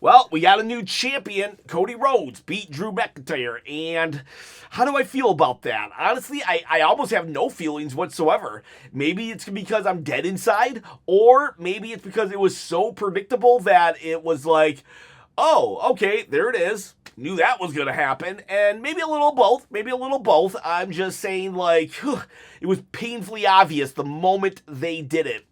Well, we got a new champion. Cody Rhodes beat Drew McIntyre. And how do I feel about that? Honestly, I almost have no feelings whatsoever. Maybe it's because I'm dead inside, or maybe it's because it was so predictable that it was like, oh, okay, there it is. Knew that was going to happen. And maybe a little both. Maybe a little both. I'm just saying, like, it was painfully obvious the moment they did it.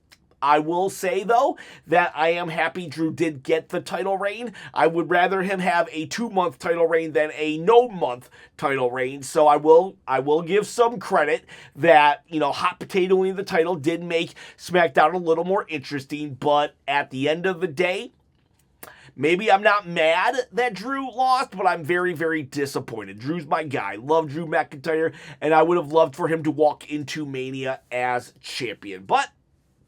I will say, though, that I am happy Drew did get the title reign. I would rather him have a 2-month title reign than a no-month title reign. So I will give some credit that, hot potatoing the title did make SmackDown a little more interesting. But at the end of the day, maybe I'm not mad that Drew lost, but I'm very, very disappointed. Drew's my guy. Love Drew McIntyre, and I would have loved for him to walk into Mania as champion. But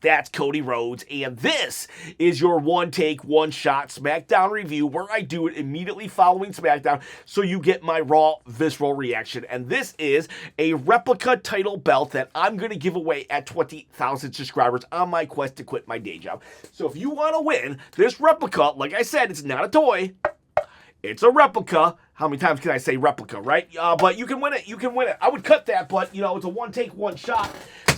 that's Cody Rhodes, and this is your one-take, one-shot SmackDown review where I do it immediately following SmackDown so you get my raw, visceral reaction. And this is a replica title belt that I'm going to give away at 20,000 subscribers on my quest to quit my day job. So if you want to win this replica, like I said, it's not a toy. It's a replica. How many times can I say replica, right? But you can win it. You can win it. I would cut that, but, it's a one-take, one-shot.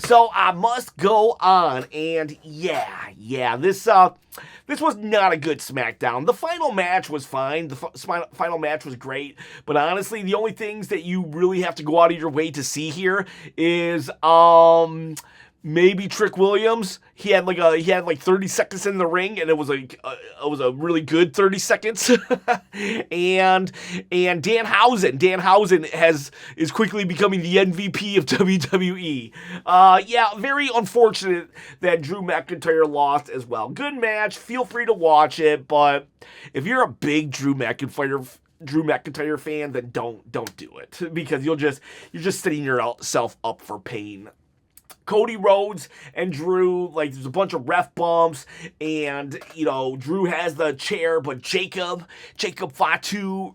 So I must go on, and yeah, this was not a good SmackDown. The final match was fine. The final match was great, but honestly, the only things that you really have to go out of your way to see here is maybe Trick Williams. He had like 30 seconds in the ring, and it was a really good 30 seconds. and Danhausen is quickly becoming the MVP of WWE. Very unfortunate that Drew McIntyre lost as well. Good match. Feel free to watch it, but if you're a big Drew McIntyre fan, then don't do it, because you're just setting yourself up for pain. Cody Rhodes and Drew, there's a bunch of ref bumps, and, Drew has the chair, but Jacob Fatu,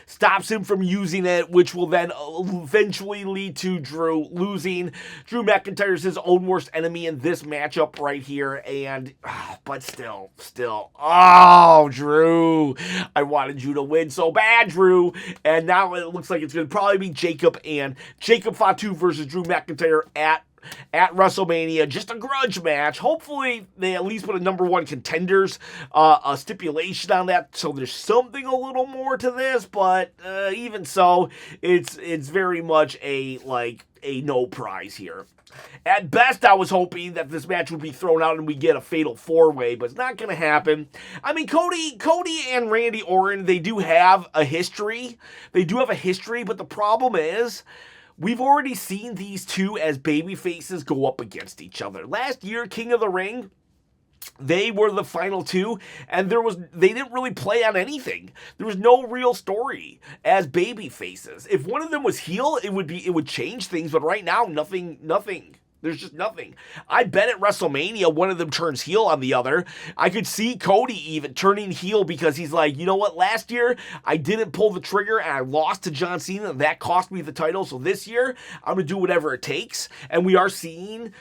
stops him from using it, which will then eventually lead to Drew losing. Drew McIntyre is his own worst enemy in this matchup right here, but still, Drew, I wanted you to win so bad, Drew, and now it looks like it's going to probably be Jacob Fatu versus Drew McIntyre at WrestleMania, just a grudge match. Hopefully, they at least put a number one contenders a stipulation on that, so there's something a little more to this. But even so, it's very much a no prize here. At best, I was hoping that this match would be thrown out and we get a fatal four-way, but it's not going to happen. I mean, Cody and Randy Orton, they do have a history. But the problem is, we've already seen these two as baby faces go up against each other. Last year, King of the Ring, they were the final two, and they didn't really play on anything. There was no real story as baby faces. If one of them was heel, it would change things, but right now, nothing. There's just nothing. I bet at WrestleMania, one of them turns heel on the other. I could see Cody even turning heel because he's like, you know what? Last year, I didn't pull the trigger and I lost to John Cena, and that cost me the title. So this year, I'm going to do whatever it takes. And we are seeing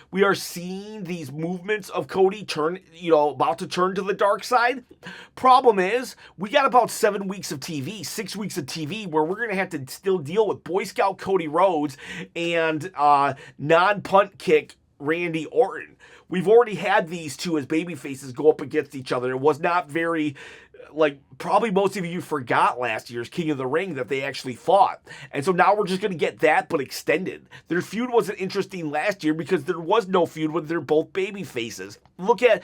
these movements of Cody about to turn to the dark side. Problem is, we got about 6 weeks of TV, where we're going to have to still deal with Boy Scout Cody Rhodes and non-punt kick Randy Orton. We've already had these two as baby faces go up against each other. It was not very, probably most of you forgot last year's King of the Ring that they actually fought. And so now we're just going to get that, but extended. Their feud wasn't interesting last year because there was no feud when they're both baby faces. Look at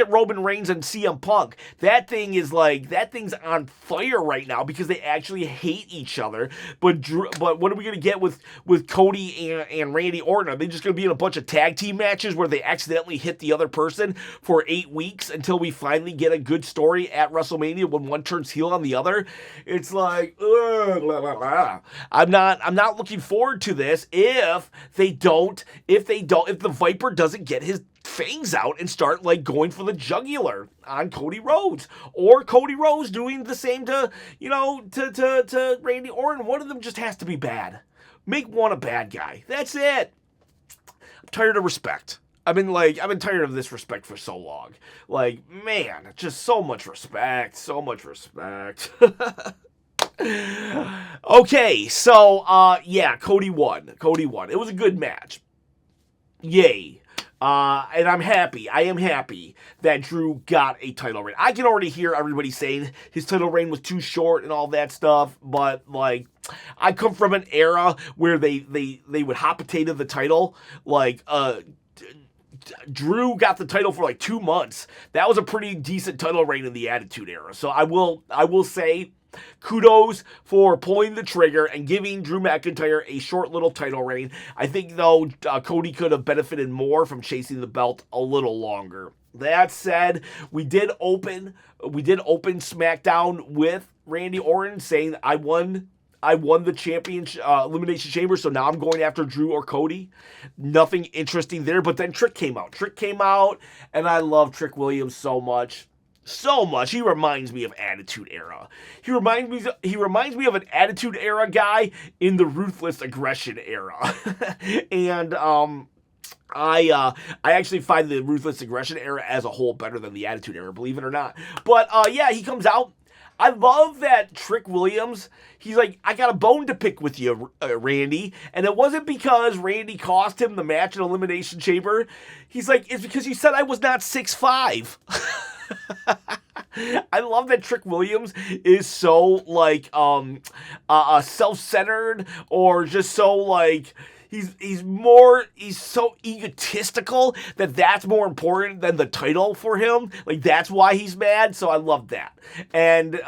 Roman Reigns and CM Punk. That thing's on fire right now because they actually hate each other. But what are we going to get with Cody and Randy Orton? Are they just going to be in a bunch of tag team matches where they accidentally hit the other person for 8 weeks until we finally get a good story at WrestleMania when one turns heel on the other? It's like, ugh, blah, blah, blah. I'm not looking forward to this if the Viper doesn't get his fangs out and start going for the jugular on Cody Rhodes, or Cody Rhodes doing the same to Randy Orton. One of them just has to be bad. Make one a bad guy. That's it. I'm tired of respect. I've been tired of this respect for so long. Like, man, just so much respect. So much respect. Okay, so, yeah, Cody won. It was a good match. Yay. And I'm happy. I am happy that Drew got a title reign. I can already hear everybody saying his title reign was too short and all that stuff, but, like, I come from an era where they would hot potato the title. Like, Drew got the title for like 2 months. That was a pretty decent title reign in the Attitude Era. So I will say kudos for pulling the trigger and giving Drew McIntyre a short little title reign. I think, though, Cody could have benefited more from chasing the belt a little longer. That said, we did open SmackDown with Randy Orton saying, I won the championship Elimination Chamber, so now I'm going after Drew or Cody. Nothing interesting there, but then Trick came out, and I love Trick Williams so much. So much. He reminds me of Attitude Era. He reminds me of an Attitude Era guy in the Ruthless Aggression Era. And I actually find the Ruthless Aggression Era as a whole better than the Attitude Era, believe it or not. But yeah, he comes out. I love that Trick Williams, he's like, I got a bone to pick with you, Randy. And it wasn't because Randy cost him the match in Elimination Chamber. He's like, it's because you said I was not 6'5". I love that Trick Williams is so, like, self-centered, or just so, like, he's so egotistical that's more important than the title for him. Like, that's why he's mad. So I love that. And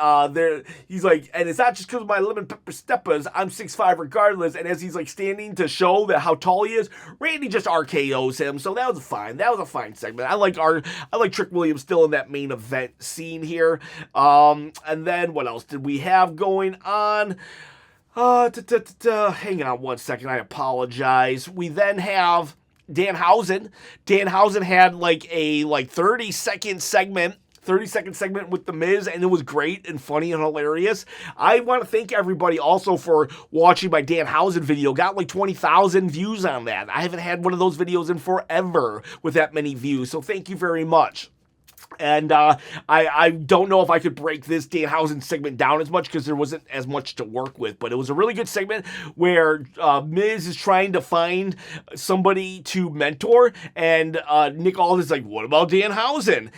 he's like, and it's not just because of my lemon pepper steppers. I'm 6'5" regardless. And as he's like standing to show that how tall he is, Randy just RKO's him. So that was fine. That was a fine segment. I like Trick Williams still in that main event scene here. And then what else did we have going on? Hang on one second. I apologize. We then have Danhausen. Danhausen had like a 30-second segment. 30-second segment with The Miz, and it was great and funny and hilarious. I want to thank everybody also for watching my Danhausen video. Got like 20,000 views on that. I haven't had one of those videos in forever with that many views, so thank you very much. And I don't know if I could break this Danhausen segment down as much because there wasn't as much to work with, but it was a really good segment where Miz is trying to find somebody to mentor, and Nick Aldis is like, what about Danhausen?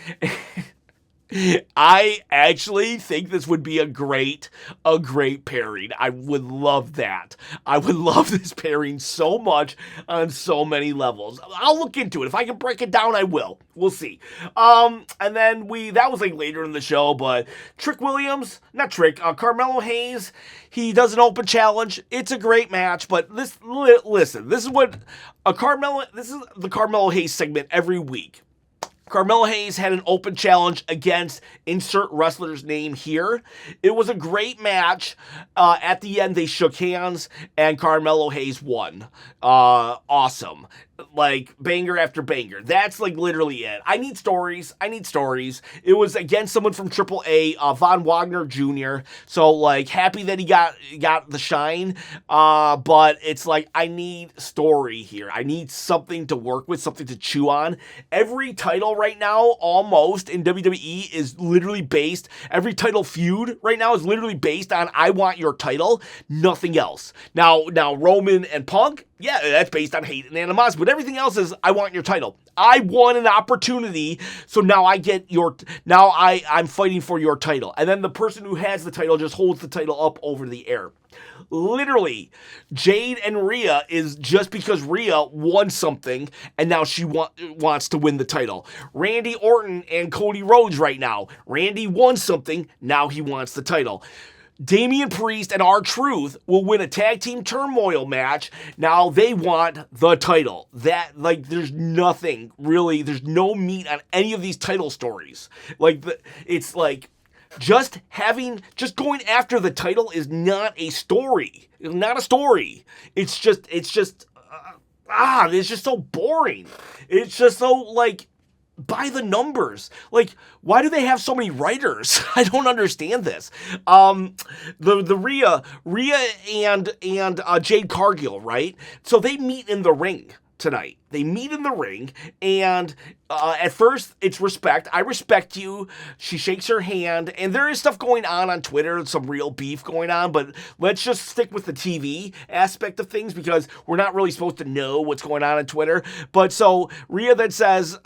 I actually think this would be a great pairing. I would love that. I would love this pairing so much on so many levels. I'll look into it. If I can break it down, I will. We'll see. And then that was like later in the show, but Carmelo Hayes, he does an open challenge. It's a great match, but listen, this is the Carmelo Hayes segment every week. Carmelo Hayes had an open challenge against insert wrestler's name here. It was a great match. At the end, they shook hands, and Carmelo Hayes won. Awesome. Like, banger after banger. That's, like, literally it. I need stories. It was against someone from AAA, Von Wagner Jr., so, like, happy that he got the shine, but it's like, I need story here. I need something to work with, something to chew on. Every title right now, almost, in WWE is literally based, every title feud right now is literally based on, I want your title, nothing else. Now Roman and Punk, yeah, that's based on hate and animosity, but everything else is, I want your title. I won an opportunity, so now I'm fighting for your title. And then the person who has the title just holds the title up over the air. Literally, Jade and Rhea is just because Rhea won something, and now she wants to win the title. Randy Orton and Cody Rhodes right now. Randy won something, now he wants the title. Damian Priest and R-Truth will win a tag team turmoil match. Now they want the title. There's nothing really, there's no meat on any of these title stories. It's like, just going after the title is not a story. It's not a story. It's just so boring. It's just so, like, by the numbers. Like, why do they have so many writers? I don't understand this. The Rhea and Jade Cargill, right? So they meet in the ring tonight. They meet in the ring, and at first, it's respect. I respect you. She shakes her hand, and there is stuff going on Twitter, some real beef going on, but let's just stick with the TV aspect of things because we're not really supposed to know what's going on Twitter. But so Rhea then says,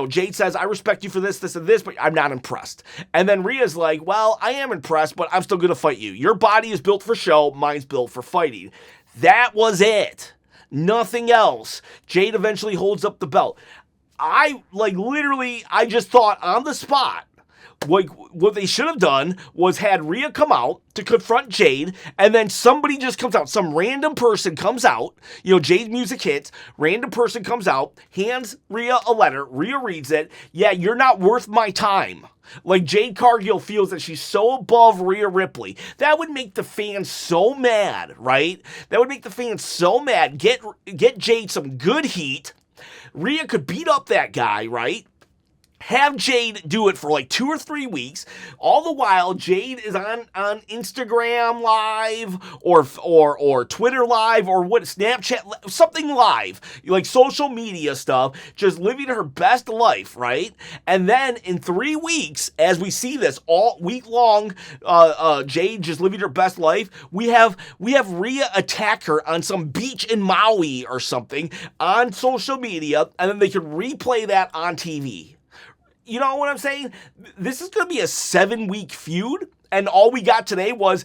Jade says, I respect you for this, this, and this, but I'm not impressed. And then Rhea's like, well, I am impressed, but I'm still going to fight you. Your body is built for show, mine's built for fighting. That was it. Nothing else. Jade eventually holds up the belt. I just thought on the spot, what they should have done was had Rhea come out to confront Jade, and then somebody just comes out. Some random person comes out. Jade's music hits. Random person comes out, hands Rhea a letter. Rhea reads it. Yeah, you're not worth my time. Like Jade Cargill feels that she's so above Rhea Ripley. That would make the fans so mad, right? That would make the fans so mad. Get Jade some good heat. Rhea could beat up that guy, right? Have Jade do it for like 2 or 3 weeks. All the while, Jade is on Instagram Live or Twitter Live or Snapchat, something live, like social media stuff, just living her best life, right? And then in 3 weeks, as we see this all week long, Jade just living her best life, we have Rhea attack her on some beach in Maui or something on social media, and then they can replay that on TV. You know what I'm saying? This is going to be a 7-week feud, and all we got today was,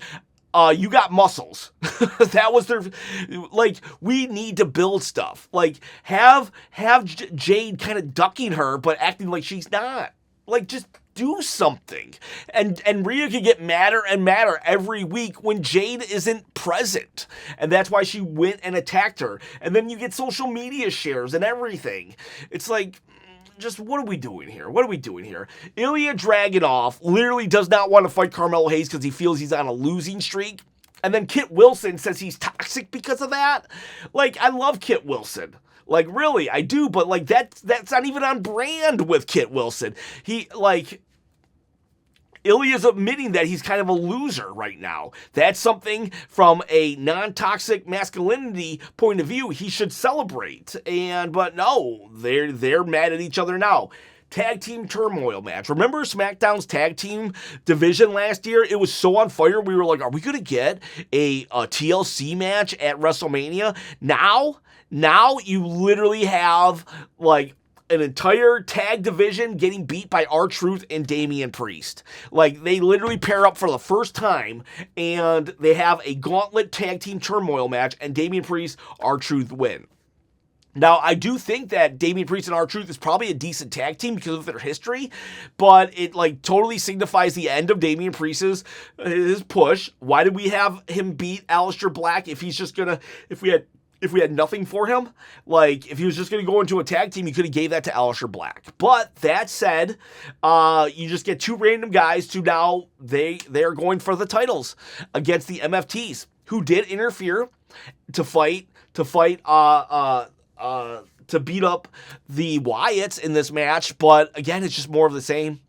you got muscles. That was their, we need to build stuff. Have Jade kind of ducking her, but acting like she's not. Just do something. And Rhea can get madder and madder every week when Jade isn't present. And that's why she went and attacked her. And then you get social media shares and everything. It's like, just what are we doing here? What are we doing here? Ilya Dragunov literally does not want to fight Carmelo Hayes because he feels he's on a losing streak. And then Kit Wilson says he's toxic because of that. I love Kit Wilson. Really, I do, but that's not even on brand with Kit Wilson. Ilya's admitting that he's kind of a loser right now. That's something from a non-toxic masculinity point of view he should celebrate. But no, they're mad at each other now. Tag team turmoil match. Remember SmackDown's tag team division last year? It was so on fire. We were like, are we going to get a TLC match at WrestleMania? Now you literally have an entire tag division getting beat by R-Truth and Damian Priest. They literally pair up for the first time, and they have a gauntlet tag team turmoil match, and Damian Priest, R-Truth win. Now, I do think that Damian Priest and R-Truth is probably a decent tag team because of their history, but it totally signifies the end of Damian Priest's his push. Why did we have him beat Aleister Black if he's just gonna, if we had nothing for him? If he was just going to go into a tag team, he could have gave that to Aleister Black. But that said, you just get 2 random guys to now they're going for the titles against the MFTs, who did interfere to beat up the Wyatts in this match. But again, it's just more of the same.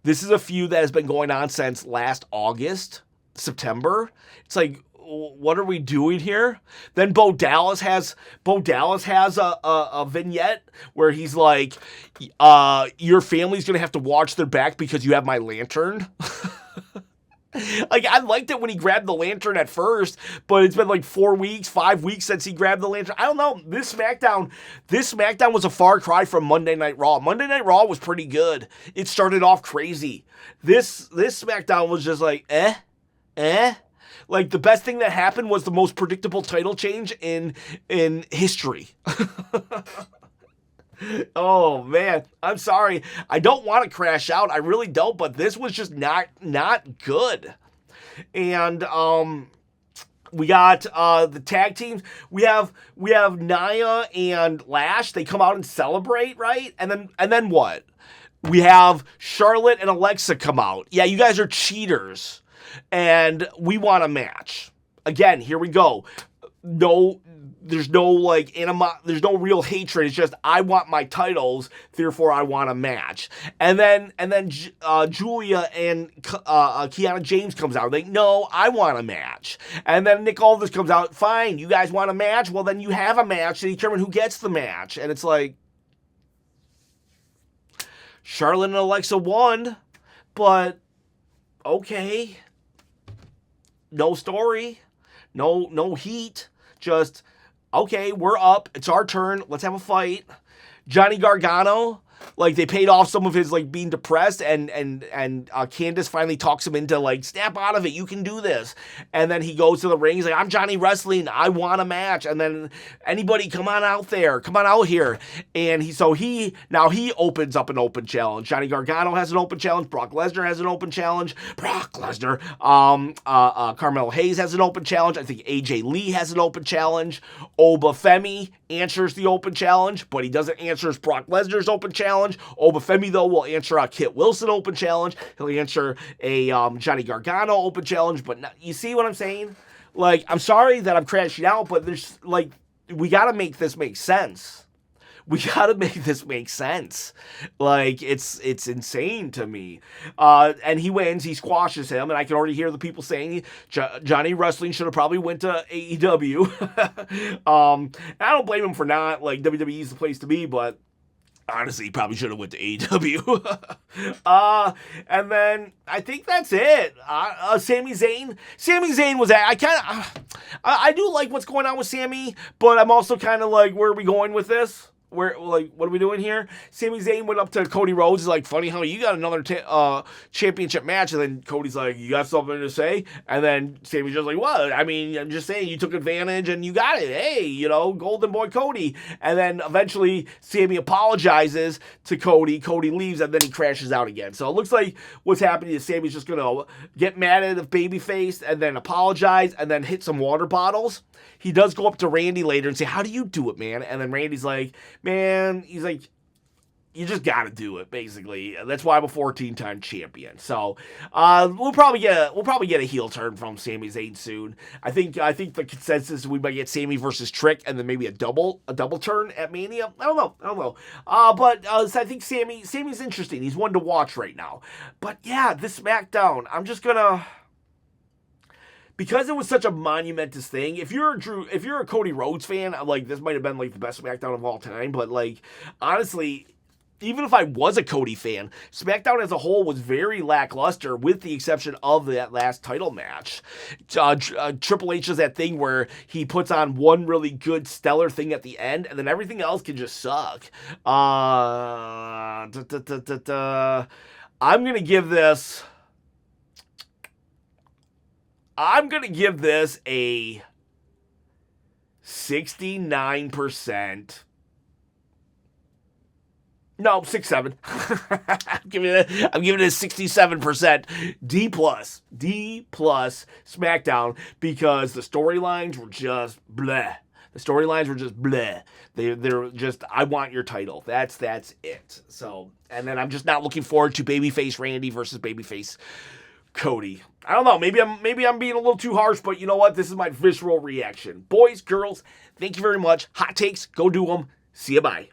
This is a feud that has been going on since last August, September. It's what are we doing here? Then Bo Dallas has a vignette where he's like, your family's gonna have to watch their back because you have my lantern. I liked it when he grabbed the lantern at first, but it's been 4 weeks, 5 weeks since he grabbed the lantern. I don't know. This SmackDown was a far cry from Monday Night Raw. Monday Night Raw was pretty good. It started off crazy. This SmackDown was just the best thing that happened was the most predictable title change in history. Oh, man. I'm sorry. I don't want to crash out. I really don't, but this was just not good. And we got the tag teams. We have Nia and Lash. They come out and celebrate, right? And then what? We have Charlotte and Alexa come out. Yeah, you guys are cheaters. And we want a match. Again, here we go. there's no like there's no real hatred. It's just I want my titles, therefore I want a match. And then Julia and Kiana James comes out like, no, I want a match. And then Nick Aldis comes out, fine, you guys want a match? Well, then you have a match to determine who gets the match. And it's like, Charlotte and Alexa won, but okay, no story, no heat. Just, okay, we're up. It's our turn. Let's have a fight. Johnny Gargano, like, they paid off some of his, like, being depressed, and Candice finally talks him into, like, snap out of it. You can do this. And then he goes to the ring. He's like, I'm Johnny Wrestling. I want a match. And then anybody, come on out there. Come on out here. And he opens up an open challenge. Johnny Gargano has an open challenge. Brock Lesnar has an open challenge. Carmelo Hayes has an open challenge. I think AJ Lee has an open challenge. Obafemi answers the open challenge, but he doesn't answer Brock Lesnar's open challenge. Obafemi, though, will answer a Kit Wilson open challenge. He'll answer a Johnny Gargano open challenge, but you see what I'm saying? Like, I'm sorry that I'm crashing out, but there's, like, we got to make this make sense. We got to make this make sense. Like, it's insane to me. And he wins. He squashes him. And I can already hear the people saying Johnny Wrestling should have probably went to AEW. I don't blame him for not. Like, WWE is the place to be, but honestly, he probably should have went to AEW. And then I think that's it. Sami Zayn. Sami Zayn was I do like what's going on with Sami, but I'm also kind of like, where are we going with this? What are we doing here? Sami Zayn went up to Cody Rhodes. He's like, funny how you got another championship match. And then Cody's like, you got something to say? And then Sami's just like, what? I mean, I'm just saying, you took advantage and you got it. Hey, golden boy Cody. And then eventually Sami apologizes to Cody. Cody leaves and then he crashes out again. So it looks like what's happening is Sami's just going to get mad at the babyface and then apologize and then hit some water bottles. He does go up to Randy later and say, how do you do it, man? And then Randy's like, man, he's like, you just got to do it, basically. That's why I'm a 14-time champion. So we'll probably get a heel turn from Sami Zayn soon. I think the consensus is we might get Sami versus Trick and then maybe a double turn at Mania. I don't know. But I think Sami's interesting. He's one to watch right now. But yeah, this SmackDown, I'm just gonna. Because it was such a monumentous thing, if you're a Cody Rhodes fan, like, this might have been, like, the best SmackDown of all time, but, like, honestly, even if I was a Cody fan, SmackDown as a whole was very lackluster, with the exception of that last title match. Triple H does that thing where he puts on one really good, stellar thing at the end, and then everything else can just suck. I'm going to give this a 69%. No, 6-7. I'm giving it a 67%. D plus SmackDown, because the storylines were just bleh. They're just, I want your title. That's it. So, and then I'm just not looking forward to babyface Randy versus babyface Cody. I don't know. Maybe I'm being a little too harsh, but you know what? This is my visceral reaction. Boys, girls, thank you very much. Hot takes, go do them. See you, bye.